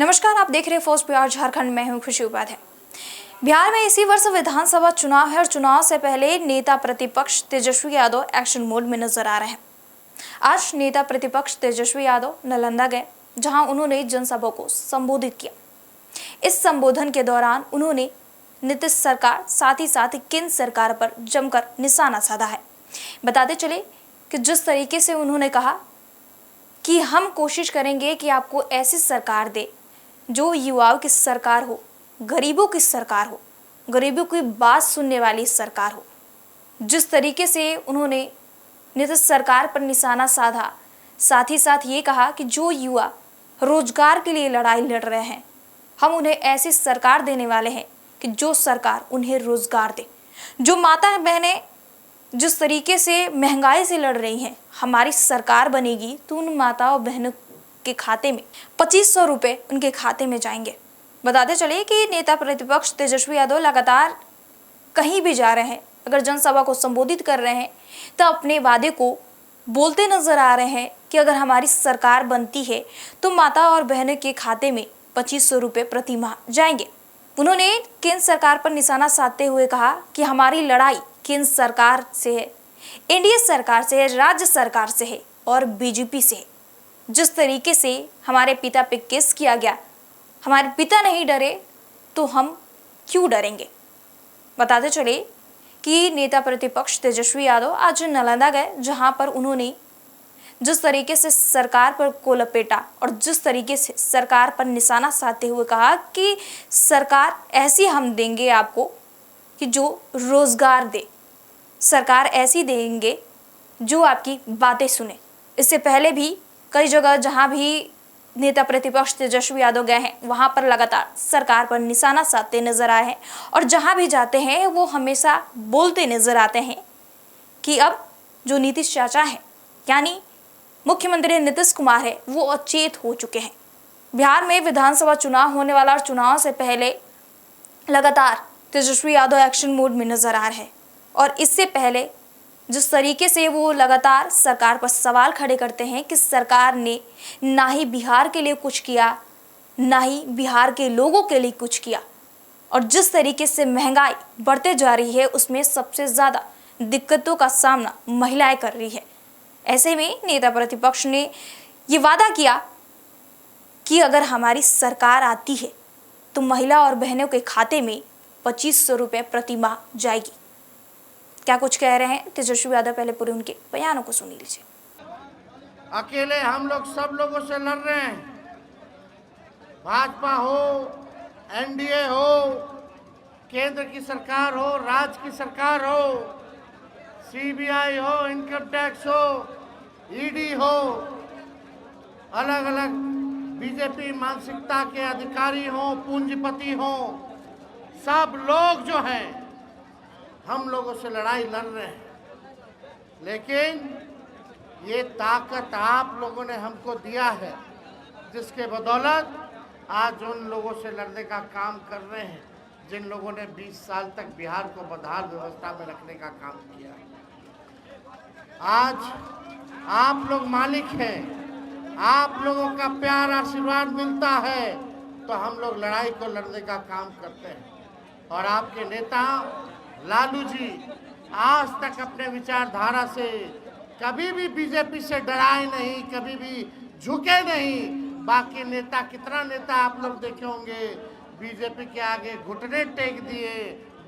नमस्कार, आप देख रहे हैं फर्स्ट बिहार झारखंड। मैं हूं खुशी उपाध्याय। बिहार में इसी वर्ष विधानसभा चुनाव है और चुनाव से पहले नेता प्रतिपक्ष तेजस्वी यादव एक्शन मोड में नजर आ रहे हैं। आज नेता प्रतिपक्ष तेजस्वी यादव नालंदा गए, जहां उन्होंने जनसभा को संबोधित किया। इस संबोधन के दौरान उन्होंने नीतीश सरकार साथ ही साथ केंद्र सरकार पर जमकर निशाना साधा है। बताते चले कि जिस तरीके से उन्होंने कहा कि हम कोशिश करेंगे कि आपको ऐसी सरकार दे जो युवाओं की सरकार हो, गरीबों की सरकार हो, गरीबों की बात सुनने वाली सरकार हो। जिस तरीके से उन्होंने नीतीश सरकार पर निशाना साधा, साथ ही साथ ये कहा कि जो युवा रोजगार के लिए लड़ाई लड़ रहे हैं, हम उन्हें ऐसी सरकार देने वाले हैं कि जो सरकार उन्हें रोजगार दे। जो माता बहनें जिस तरीके से महंगाई से लड़ रही हैं, हमारी सरकार बनेगी तो उन माताओं बहनों के खाते में 2500 रुपये उनके खाते में जाएंगे। बताते चले कि नेता प्रतिपक्ष तेजस्वी यादव लगातार कहीं भी जा रहे हैं, अगर जनसभा को संबोधित कर रहे हैं तो अपने वादे को बोलते नजर आ रहे हैं कि अगर हमारी सरकार बनती है तो माता और बहनों के खाते में 2500 रुपये प्रति माह जाएंगे। उन्होंने केंद्र सरकार पर निशाना साधते हुए कहा कि हमारी लड़ाई केंद्र सरकार से है, एनडीए सरकार से है, राज्य सरकार से है और बीजेपी से है। जिस तरीके से हमारे पिता पे केस किया गया, हमारे पिता नहीं डरे तो हम क्यों डरेंगे। बताते चले कि नेता प्रतिपक्ष तेजस्वी यादव आज नालंदा गए, जहां पर उन्होंने जिस तरीके से सरकार पर को लपेटा और जिस तरीके से सरकार पर निशाना साधते हुए कहा कि सरकार ऐसी हम देंगे आपको कि जो रोजगार दे, सरकार ऐसी देंगे जो आपकी बातें सुने। इससे पहले भी कई जगह जहां भी नेता प्रतिपक्ष तेजस्वी यादव गए हैं, वहां पर लगातार सरकार पर निशाना साधते नजर आए हैं और जहां भी जाते हैं वो हमेशा बोलते नजर आते हैं कि अब जो नीतीश चाचा हैं, यानी मुख्यमंत्री नीतीश कुमार है, वो अचेत हो चुके हैं। बिहार में विधानसभा चुनाव होने वाला और चुनाव से पहले लगातार तेजस्वी यादव एक्शन मोड में नजर आ रहे हैं और इससे पहले जिस तरीके से वो लगातार सरकार पर सवाल खड़े करते हैं कि सरकार ने ना ही बिहार के लिए कुछ किया, ना ही बिहार के लोगों के लिए कुछ किया, और जिस तरीके से महंगाई बढ़ते जा रही है उसमें सबसे ज़्यादा दिक्कतों का सामना महिलाएं कर रही है। ऐसे में नेता प्रतिपक्ष ने ये वादा किया कि अगर हमारी सरकार आती है तो महिला और बहनों के खाते में 2500 रुपये प्रति माह जाएगी। क्या कुछ कह रहे हैं तेजस्वी यादव, पहले पूरे उनके बयानों को सुन लीजिए। अकेले हम लोग सब लोगों से लड़ रहे हैं, भाजपा हो, एनडीए हो, केंद्र की सरकार हो, राज्य की सरकार हो, सीबीआई हो, इनकम टैक्स हो, ईडी हो, अलग अलग बीजेपी मानसिकता के अधिकारी हो, पूंजीपति हो, सब लोग जो हैं हम लोगों से लड़ाई लड़ रहे हैं। लेकिन ये ताकत आप लोगों ने हमको दिया है, जिसके बदौलत आज उन लोगों से लड़ने का काम कर रहे हैं जिन लोगों ने 20 साल तक बिहार को बदहाल व्यवस्था में रखने का काम किया। आज आप लोग मालिक हैं, आप लोगों का प्यार आशीर्वाद मिलता है तो हम लोग लड़ाई को लड़ने का काम करते हैं। और आपके नेता लालू जी आज तक अपने विचारधारा से कभी भी बीजेपी से डराए नहीं, कभी भी झुके नहीं। बाकी नेता, कितना नेता आप लोग देखे होंगे बीजेपी के आगे घुटने टेक दिए,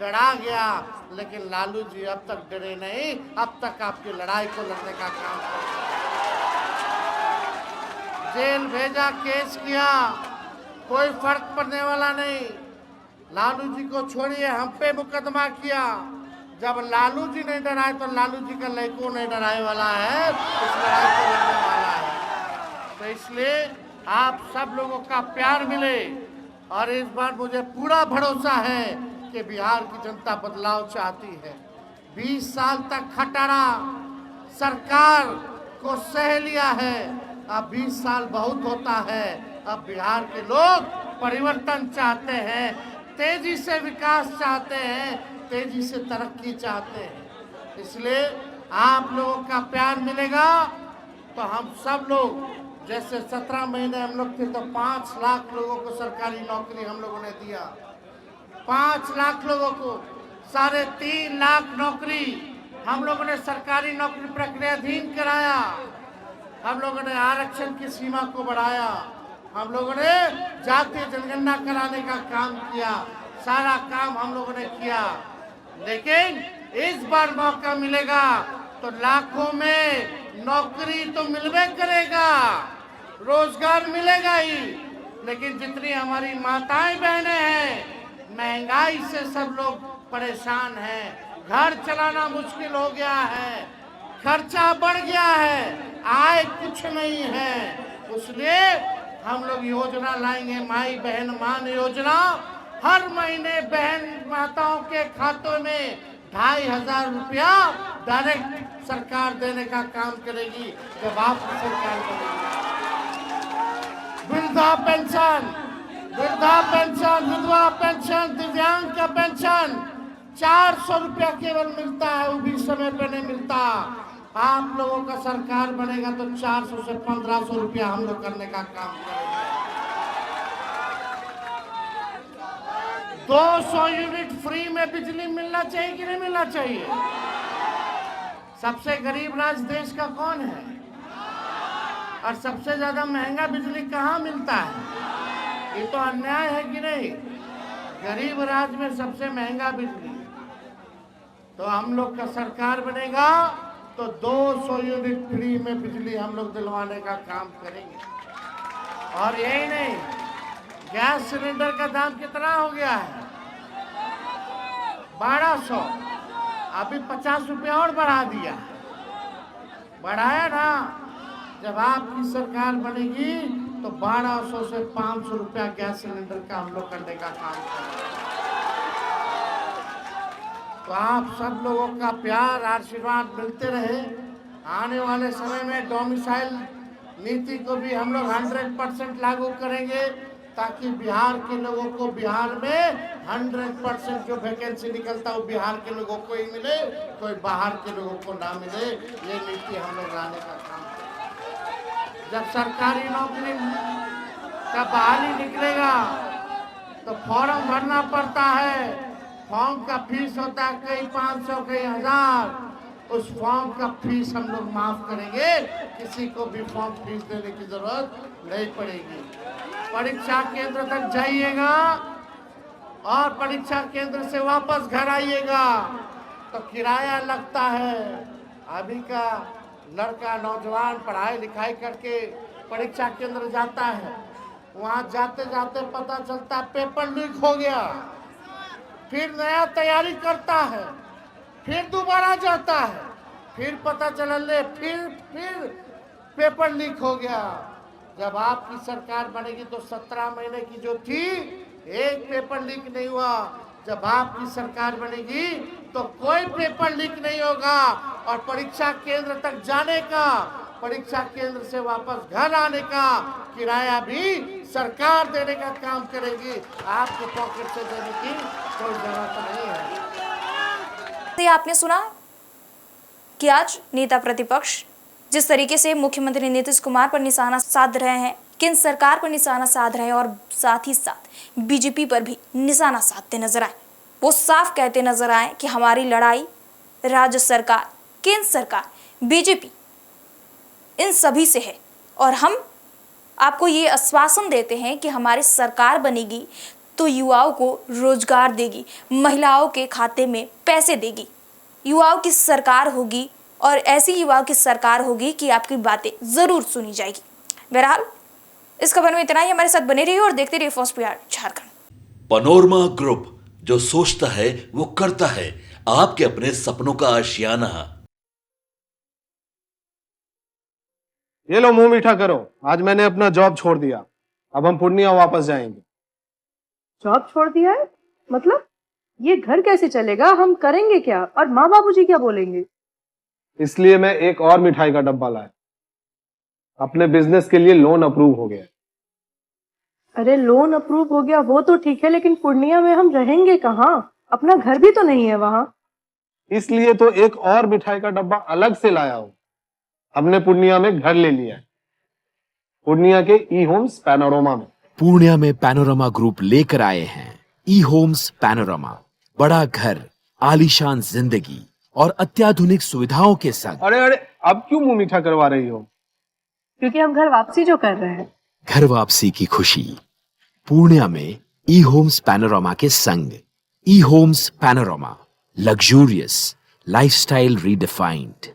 डरा गया, लेकिन लालू जी अब तक डरे नहीं, अब तक आपकी लड़ाई को लड़ने का काम करते। जेल भेजा, केस किया, कोई फर्क पड़ने वाला नहीं। लालू जी को छोड़िए, हम पे मुकदमा किया। जब लालू जी नहीं डराए तो लालू जी का लड़को नहीं डराए वाला है, इस लड़ाई को लड़ने वाला है। तो इसलिए आप सब लोगों का प्यार मिले और इस बार मुझे पूरा भरोसा है कि बिहार की जनता बदलाव चाहती है। 20 साल तक खटारा सरकार को सह लिया है, अब 20 साल बहुत होता है। अब बिहार के लोग परिवर्तन चाहते हैं, तेजी से विकास चाहते हैं, तेजी से तरक्की चाहते हैं। इसलिए आप लोगों का प्यार मिलेगा तो हम सब लोग जैसे 17 महीने हम लोग थे तो 5 लाख लोगों को सरकारी नौकरी हम लोगों ने दिया। 5 लाख लोगों को 3.5 लाख नौकरी हम लोगों ने सरकारी नौकरी प्रक्रियाधीन कराया। हम लोगों ने आरक्षण की सीमा को बढ़ाया। हम लोगों ने जातीय जनगणना कराने का काम किया। सारा काम हम लोगों ने किया। लेकिन इस बार मौका मिलेगा तो लाखों में नौकरी तो मिलवे करेगा, रोजगार मिलेगा ही। लेकिन जितनी हमारी माताएं बहनें हैं, महंगाई से सब लोग परेशान हैं। घर चलाना मुश्किल हो गया है, खर्चा बढ़ गया है, आय कुछ नहीं है। इसलिए हम लोग योजना लाएंगे, माई बहन मान योजना। हर महीने बहन माताओं के खातों में 2,500 रुपया डायरेक्ट सरकार देने का काम करेगी जब आपकी सरकार बनेगी। वृद्धा पेंशन, विधवा पेंशन, दिव्यांग का पेंशन 400 रुपया केवल मिलता है, वो भी समय पे नहीं मिलता। आप लोगों का सरकार बनेगा तो 400 से 1500 रुपया हम लोग करने का काम करेंगे। 200 यूनिट फ्री में बिजली मिलना चाहिए कि नहीं मिलना चाहिए? सबसे गरीब राज्य देश का कौन है? और सबसे ज्यादा महंगा बिजली कहाँ मिलता है? ये तो अन्याय है कि नहीं? गरीब राज्य में सबसे महंगा बिजली। तो हम लोग का सरकार बनेगा तो 200 यूनिट फ्री में बिजली हम लोग दिलवाने का काम करेंगे। और यही नहीं, गैस सिलेंडर का दाम कितना हो गया है? 1200। अभी 50 रुपया और बढ़ा दिया, बढ़ाया ना। जब आपकी सरकार बनेगी तो 1200 से 500 रुपया गैस सिलेंडर का हम लोग करने का काम करेंगे। तो आप सब लोगों का प्यार आशीर्वाद मिलते रहे। आने वाले समय में डोमिसाइल नीति को भी हम लोग 100% लागू करेंगे, ताकि बिहार के लोगों को बिहार में 100% जो वैकेंसी निकलता है वो बिहार के लोगों को ही मिले, कोई बाहर के लोगों को ना मिले। ये नीति हम लोग लाने का काम करेंगे। जब सरकारी नौकरी का बहाली निकलेगा तो फॉर्म भरना पड़ता है। फॉर्म का फीस होता है कई 500 कई 1000। उस फॉर्म का फीस हम लोग माफ करेंगे, किसी को भी फॉर्म फीस देने की जरूरत नहीं पड़ेगी। परीक्षा केंद्र तक जाइएगा और परीक्षा केंद्र से वापस घर आइएगा तो किराया लगता है। अभी का लड़का नौजवान पढ़ाई लिखाई करके परीक्षा केंद्र जाता है, वहां जाते जाते पता चलता पेपर लीक हो गया, फिर नया तैयारी करता है, फिर दोबारा जाता है, फिर पता चला ले फिर पेपर लीक हो गया। जब आपकी सरकार बनेगी तो 17 महीने की जो थी एक पेपर लीक नहीं हुआ। जब आपकी सरकार बनेगी तो कोई पेपर लीक नहीं होगा और परीक्षा केंद्र तक जाने का, परीक्षा केंद्र से वापस घर आने का किराया भी सरकार देने का काम करेगी। आपको पॉकेट से देने की कोई जरूरत नहीं है। आपने सुना कि आज नेता प्रतिपक्ष जिस तरीके से मुख्यमंत्री नीतीश कुमार पर निशाना साध रहे हैं, केंद्र सरकार पर निशाना साध रहे हैं और साथ ही साथ बीजेपी पर भी निशाना साधते नजर आए। वो साफ कहते नजर आए कि हमारी लड़ाई राज्य सरकार, केंद्र सरकार, बीजेपी इन सभी से है और हम आपको ये आश्वासन देते हैं कि हमारी सरकार बनेगी तो युवाओं को रोजगार देगी, महिलाओं के खाते में पैसे देगी, युवाओं की सरकार होगी और ऐसी युवाओं की सरकार होगी कि आपकी बातें जरूर सुनी जाएगी। बहरहाल इस खबर में इतना ही। हमारे साथ बने रहिए और देखते रहिए first Bihar Jharkhand. Panorama group, जो सोचता है वो करता है। आपके अपने सपनों का आशियाना। ये लो मुंह मीठा करो, आज मैंने अपना जॉब छोड़ दिया, अब हम पूर्णिया वापस जाएंगे। जॉब छोड़ दिया है? मतलब ये घर कैसे चलेगा? हम करेंगे क्या और माँ बाबूजी क्या बोलेंगे? इसलिए मैं एक और मिठाई का डब्बा लाया। अपने बिजनेस के लिए लोन अप्रूव हो गया। अरे लोन अप्रूव हो गया वो तो ठीक है, लेकिन पूर्णिया में हम रहेंगे कहाँ? अपना घर भी तो नहीं है वहां। इसलिए तो एक और मिठाई का डब्बा अलग से लाया हूं। हमने पूर्णिया में घर ले लिया है। पूर्णिया के ई होम्स पैनोरमा में। पूर्णिया में पैनोरमा ग्रुप लेकर आए हैं ई होम्स पैनोरमा। बड़ा घर, आलीशान जिंदगी और अत्याधुनिक सुविधाओं के संग। अरे अरे, अब क्यों मुंह मीठा करवा रही हो? क्योंकि हम घर वापसी जो कर रहे हैं। घर वापसी की खुशी पूर्णिया में ई होम्स पैनोरमा के संग। E Homes Panorama, luxurious lifestyle redefined.